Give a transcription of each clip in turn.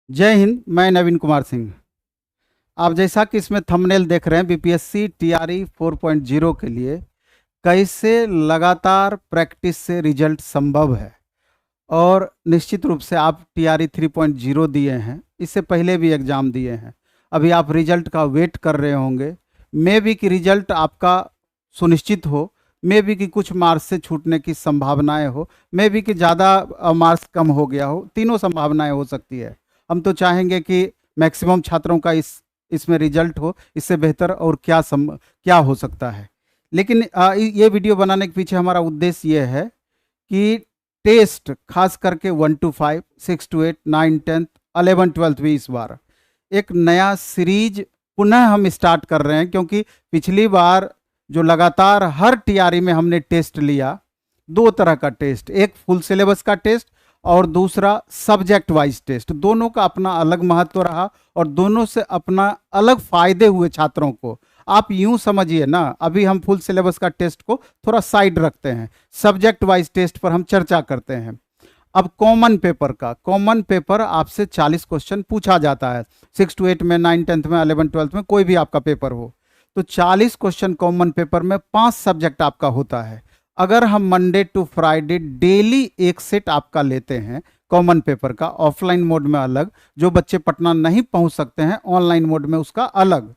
जय हिंद। मैं नवीन कुमार सिंह। आप जैसा कि इसमें थंबनेल देख रहे हैं, बीपीएससी टीआरई 4.0 के लिए कैसे लगातार प्रैक्टिस से रिजल्ट संभव है। और निश्चित रूप से आप टीआरई 3.0 दिए हैं, इससे पहले भी एग्ज़ाम दिए हैं, अभी आप रिजल्ट का वेट कर रहे होंगे। मे बी कि रिजल्ट आपका सुनिश्चित हो, मे बी कि कुछ मार्क्स से छूटने की संभावनाएं हो, मे बी कि ज़्यादा मार्क्स कम हो गया हो, तीनों संभावनाएं हो सकती है। हम तो चाहेंगे कि मैक्सिमम छात्रों का इसमें रिजल्ट हो, इससे बेहतर और क्या हो सकता है। लेकिन ये वीडियो बनाने के पीछे हमारा उद्देश्य ये है कि टेस्ट खास करके 1 to 5, 6 to 8, 9, 10, 11, 12 भी इस बार एक नया सीरीज पुनः हम स्टार्ट कर रहे हैं, क्योंकि पिछली बार जो लगातार हर टीआरई में हमने टेस्ट लिया, दो तरह का टेस्ट, एक फुल सिलेबस का टेस्ट और दूसरा सब्जेक्ट वाइज टेस्ट। दोनों का अपना अलग महत्व रहा और दोनों से अपना अलग फायदे हुए छात्रों को। आप यूं समझिए ना, अभी हम फुल सिलेबस का टेस्ट को थोड़ा साइड रखते हैं, सब्जेक्ट वाइज टेस्ट पर हम चर्चा करते हैं। अब कॉमन पेपर आपसे 40 क्वेश्चन पूछा जाता है, 6 to 8 में, 9, 10 में, 11, 12 में, कोई भी आपका पेपर हो तो 40 क्वेश्चन कॉमन पेपर में 5 सब्जेक्ट आपका होता है। अगर हम मंडे टू फ्राइडे डेली एक सेट आपका लेते हैं कॉमन पेपर का, ऑफलाइन मोड में अलग, जो बच्चे पटना नहीं पहुंच सकते हैं ऑनलाइन मोड में उसका अलग,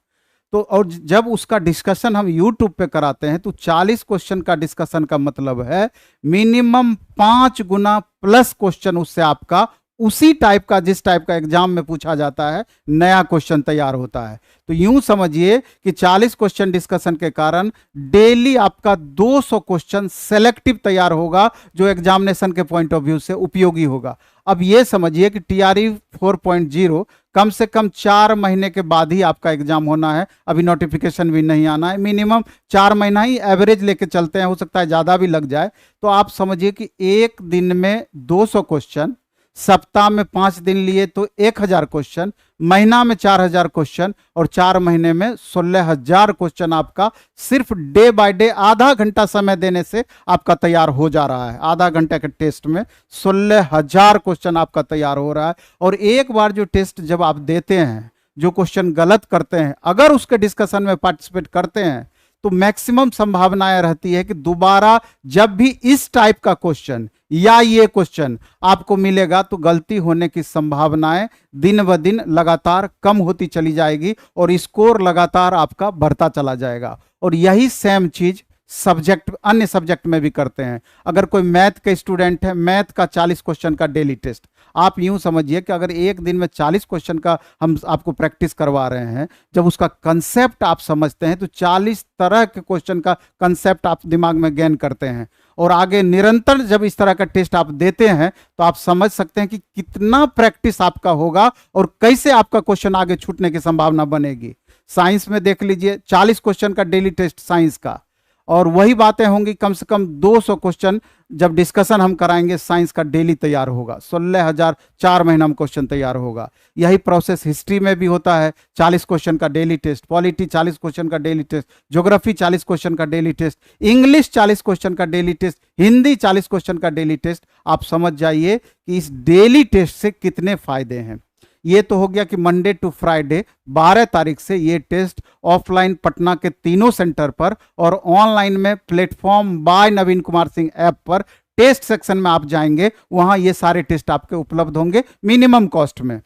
तो और जब उसका डिस्कशन हम यूट्यूब पे कराते हैं तो 40 क्वेश्चन का डिस्कशन का मतलब है मिनिमम 5 गुना प्लस क्वेश्चन उससे आपका उसी टाइप का, जिस टाइप का एग्जाम में पूछा जाता है, नया क्वेश्चन तैयार होता है। तो यूं समझिए कि 40 क्वेश्चन डिस्कशन के कारण डेली आपका 200 क्वेश्चन सेलेक्टिव तैयार होगा, जो एग्जामिनेशन के पॉइंट ऑफ व्यू से उपयोगी होगा। अब ये समझिए कि टीआरई 4.0 कम से कम 4 महीने के बाद ही आपका एग्जाम होना है, अभी नोटिफिकेशन भी नहीं आना है, मिनिमम 4 महीना ही एवरेज लेके चलते हैं, हो सकता है ज़्यादा भी लग जाए। तो आप समझिए कि एक दिन में 200 क्वेश्चन, सप्ताह में 5 दिन लिए तो 1000 क्वेश्चन, महीना में 4000 क्वेश्चन और 4 महीने में 16000 क्वेश्चन आपका सिर्फ डे बाय डे आधा घंटा समय देने से आपका तैयार हो जा रहा है। आधा घंटे के टेस्ट में 16000 क्वेश्चन आपका तैयार हो रहा है। और एक बार जो टेस्ट जब आप देते हैं, जो क्वेश्चन गलत करते हैं, अगर उसके डिस्कशन में पार्टिसिपेट करते हैं तो मैक्सिमम संभावनाएं रहती है कि दोबारा जब भी इस टाइप का क्वेश्चन या ये क्वेश्चन आपको मिलेगा तो गलती होने की संभावनाएं दिन ब दिन लगातार कम होती चली जाएगी और स्कोर लगातार आपका बढ़ता चला जाएगा। और यही सेम चीज सब्जेक्ट, अन्य सब्जेक्ट में भी करते हैं। अगर कोई मैथ का स्टूडेंट है, मैथ का 40 क्वेश्चन का डेली टेस्ट, आप यूं समझिए कि अगर एक दिन में 40 क्वेश्चन का हम आपको प्रैक्टिस करवा रहे हैं, जब उसका कंसेप्ट आप समझते हैं तो 40 तरह के क्वेश्चन का कंसेप्ट आप दिमाग में गेन करते हैं। और आगे निरंतर जब इस तरह का टेस्ट आप देते हैं तो आप समझ सकते हैं कि कितना प्रैक्टिस आपका होगा और कैसे आपका क्वेश्चन आगे छूटने की संभावना बनेगी। साइंस में देख लीजिए, 40 क्वेश्चन का डेली टेस्ट साइंस का, और वही बातें होंगी, कम से कम 200 क्वेश्चन जब डिस्कशन हम कराएंगे साइंस का डेली तैयार होगा, 16000 4 महीना में क्वेश्चन तैयार होगा। यही प्रोसेस हिस्ट्री में भी होता है, 40 क्वेश्चन का डेली टेस्ट, पॉलिटी 40 क्वेश्चन का डेली टेस्ट, ज्योग्राफी 40 क्वेश्चन का डेली टेस्ट, इंग्लिश 40 क्वेश्चन का डेली टेस्ट, हिंदी 40 क्वेश्चन का डेली टेस्ट। आप समझ जाइए कि इस डेली टेस्ट से कितने फायदे हैं। ये तो हो गया कि मंडे टू फ्राइडे 12 तारीख से ये टेस्ट ऑफलाइन पटना के तीनों सेंटर पर और ऑनलाइन में platform by Naveen Kumar Singh app पर टेस्ट सेक्शन में आप जाएंगे, वहां ये सारे टेस्ट आपके उपलब्ध होंगे मिनिमम कॉस्ट में।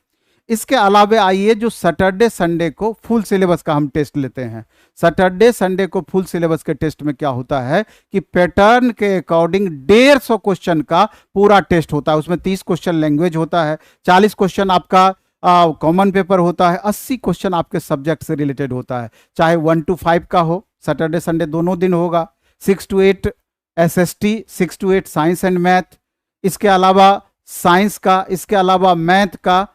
इसके अलावा आइए, जो सैटरडे संडे को फुल सिलेबस का हम टेस्ट लेते हैं। सैटरडे संडे को फुल सिलेबस के टेस्ट में क्या होता है कि पैटर्न के अकॉर्डिंग 150 क्वेश्चन का पूरा टेस्ट होता है। उसमें 30 क्वेश्चन लैंग्वेज होता है, 40 क्वेश्चन आपका कॉमन पेपर होता है, 80 क्वेश्चन आपके सब्जेक्ट से रिलेटेड होता है, चाहे 1 to 5 का हो, सैटरडे संडे दोनों दिन होगा, 6 to 8 SST, 6 to 8 science and math, इसके अलावा साइंस का, इसके अलावा मैथ का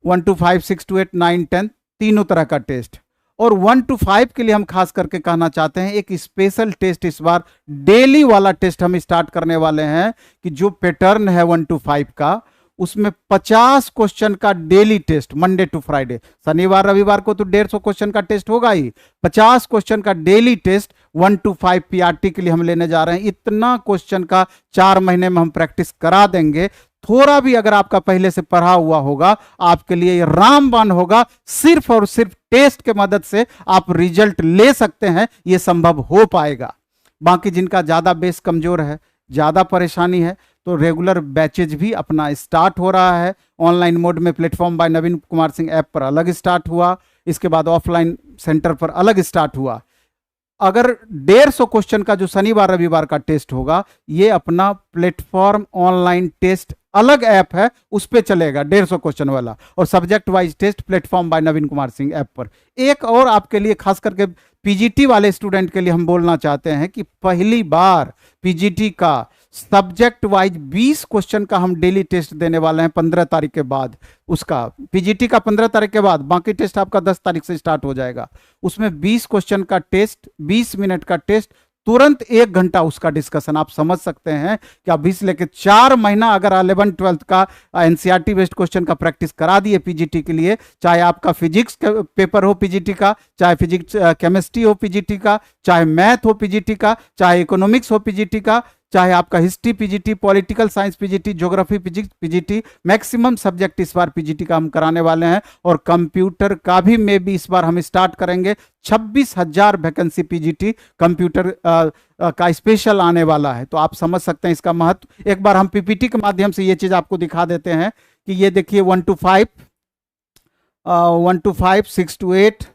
1 to 5, 6 to 8, 9, 10 तीनों तरह का टेस्ट। और 1 to 5 के लिए हम खास करके कहना चाहते हैं, एक स्पेशल टेस्ट इस बार डेली वाला टेस्ट हम स्टार्ट करने वाले हैं कि जो पैटर्न है 1 to 5 का, उसमें 50 क्वेश्चन का daily test Monday to Friday, शनिवार रविवार को तो 150 क्वेश्चन का टेस्ट होगा ही, 50 क्वेश्चन का डेली टेस्ट 1 to 5 पीआरटी के लिए हम लेने जा रहे हैं। इतना क्वेश्चन का 4 महीने में हम प्रैक्टिस करा देंगे थोड़ा भी अगर आपका पहले से पढ़ा हुआ होगा, आपके लिए ये रामबाण होगा। सिर्फ और सिर्फ टेस्ट के मदद से आप रिजल्ट ले सकते हैं, ये संभव हो पाएगा। बाकी जिनका ज़्यादा बेस कमज़ोर है, ज़्यादा परेशानी है, तो रेगुलर बैचेज भी अपना स्टार्ट हो रहा है। ऑनलाइन मोड में platform by Naveen Kumar Singh app पर अलग स्टार्ट हुआ, इसके बाद ऑफलाइन सेंटर पर अलग स्टार्ट हुआ। अगर 150 क्वेश्चन का जो शनिवार रविवार का टेस्ट होगा, ये अपना प्लेटफॉर्म ऑनलाइन टेस्ट अलग ऐप है, उस पर चलेगा 150 क्वेश्चन वाला, और subject wise test platform by Naveen Kumar Singh app पर। एक और आपके लिए, खास करके पीजीटी वाले स्टूडेंट के लिए हम बोलना चाहते हैं कि पहली बार पीजीटी का सब्जेक्ट वाइज 20 क्वेश्चन का हम डेली टेस्ट देने वाले हैं 15 तारीख के बाद। उसका पीजीटी का 15 तारीख के बाद, बाकी टेस्ट आपका 10 तारीख से स्टार्ट हो जाएगा। उसमें 20 क्वेश्चन का टेस्ट, 20 मिनट का टेस्ट, तुरंत 1 घंटा उसका डिस्कशन। आप समझ सकते हैं कि आप 20 लेके 4 महीना अगर 11 12 का एनसीईआरटी बेस्ड क्वेश्चन का प्रैक्टिस करा दिए पीजीटी के लिए, चाहे आपका फिजिक्स पेपर हो पीजीटी का, चाहे फिजिक्स केमिस्ट्री हो पीजीटी का, चाहे मैथ हो पीजीटी का, चाहे इकोनॉमिक्स हो पीजीटी का, चाहे आपका history PGT, political science PGT, geography PGT, maximum subject इस बार पीजीटी का हम कराने वाले हैं। और कंप्यूटर का भी मे भी इस बार हम स्टार्ट करेंगे। 26,000 वैकेंसी पीजीटी कंप्यूटर का स्पेशल आने वाला है, तो आप समझ सकते हैं इसका महत्व। एक बार हम पीपीटी के माध्यम से ये चीज आपको दिखा देते हैं कि ये देखिए 1 to 5, 1 to 5, 6 to 8,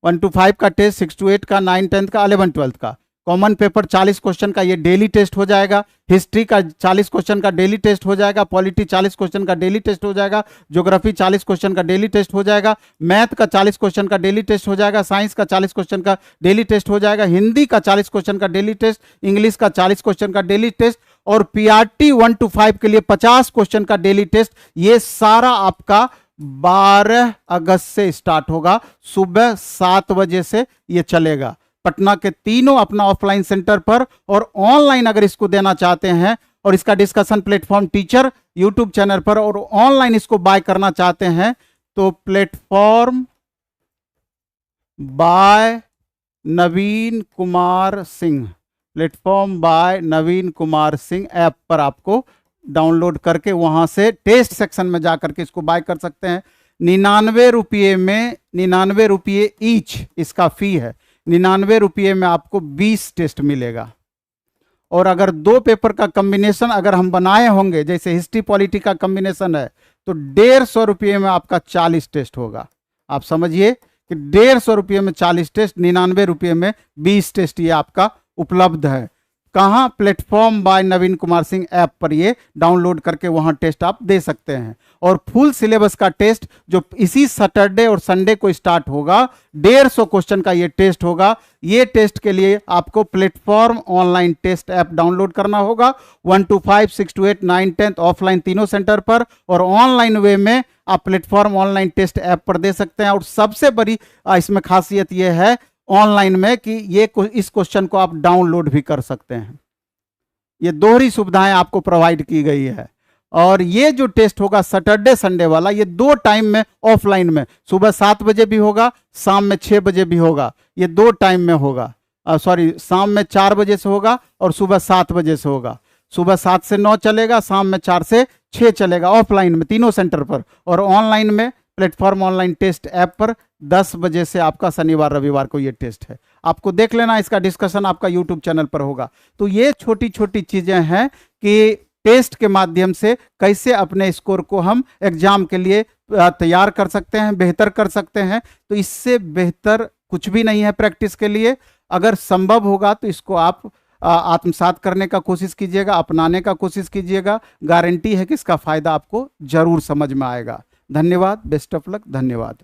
1 to 5 का टेस्ट, 6 to 8 का, 9 10 का, 11 12 का। कॉमन पेपर 40 क्वेश्चन का ये डेली टेस्ट हो जाएगा। हिस्ट्री का 40 क्वेश्चन का डेली टेस्ट हो जाएगा। पॉलिटी 40 क्वेश्चन का डेली टेस्ट हो जाएगा। ज्योग्राफी 40 क्वेश्चन का डेली टेस्ट हो जाएगा। मैथ का 40 क्वेश्चन का डेली टेस्ट हो जाएगा। साइंस का 40 क्वेश्चन का डेली टेस्ट हो जाएगा। हिंदी का 40 क्वेश्चन का डेली टेस्ट, इंग्लिश का 40 क्वेश्चन का डेली टेस्ट, और पीआरटी 1 to 5 के लिए 50 क्वेश्चन का डेली टेस्ट। ये सारा आपका 12 अगस्त से स्टार्ट होगा, सुबह 7 बजे से ये चलेगा। पटना के तीनों अपना ऑफलाइन सेंटर पर, और ऑनलाइन अगर इसको देना चाहते हैं और इसका discussion platform teacher YouTube channel पर, और ऑनलाइन इसको बाय करना चाहते हैं, तो platform by Naveen Kumar Singh, platform by Naveen Kumar Singh app पर आपको डाउनलोड करके वहां से टेस्ट सेक्शन में जाकर के इसको बाय कर सकते हैं। 99 रुपये में, 99 रुपये ईच इसका फी है। 99 रुपये में आपको 20 टेस्ट मिलेगा। और अगर 2 पेपर का कॉम्बिनेशन अगर हम बनाए होंगे, जैसे हिस्ट्री पॉलिटी का कॉम्बिनेशन है, तो 150 रुपये में आपका 40 टेस्ट होगा। आप समझिए कि 150 रुपये में 40 टेस्ट, 99 रुपये में 20 टेस्ट ये आपका उपलब्ध है। कहाँ? Platform by Naveen Kumar Singh app पर ये डाउनलोड करके वहां टेस्ट आप दे सकते हैं। और फुल सिलेबस का टेस्ट जो इसी सैटरडे और संडे को स्टार्ट होगा, 150 क्वेश्चन का ये टेस्ट होगा। ये टेस्ट के लिए आपको platform online test app download करना होगा। 1 to 5, 6 to 8, 9 10 ऑफलाइन तीनों सेंटर पर, और ऑनलाइन वे में आप प्लेटफॉर्म ऑनलाइन टेस्ट ऐप पर दे सकते हैं। और सबसे बड़ी इसमें खासियत यह है ऑनलाइन में कि ये इस क्वेश्चन को आप डाउनलोड भी कर सकते हैं। ये दोहरी सुविधाएं आपको प्रोवाइड की गई है। और ये जो टेस्ट होगा सैटरडे संडे वाला, ये 2 टाइम में ऑफलाइन में, सुबह 7 बजे भी होगा, शाम में 6 बजे भी होगा। ये 2 टाइम में होगा, शाम में 4 बजे से होगा और सुबह 7 बजे से होगा। सुबह 7 से 9 चलेगा, शाम में 4 से 6 चलेगा, ऑफलाइन में तीनों सेंटर पर। और ऑनलाइन में प्लेटफॉर्म ऑनलाइन टेस्ट ऐप पर 10 बजे से आपका शनिवार रविवार को ये टेस्ट है। आपको देख लेना, इसका डिस्कशन आपका यूट्यूब चैनल पर होगा। तो ये छोटी छोटी चीजें हैं कि टेस्ट के माध्यम से कैसे अपने स्कोर को हम एग्जाम के लिए तैयार कर सकते हैं, बेहतर कर सकते हैं। तो इससे बेहतर कुछ भी नहीं है प्रैक्टिस के लिए। अगर संभव होगा तो इसको आप आत्मसात करने का कोशिश कीजिएगा, अपनाने का कोशिश कीजिएगा। गारंटी है कि इसका फायदा आपको जरूर समझ में आएगा। धन्यवाद, बेस्ट ऑफ लक, धन्यवाद।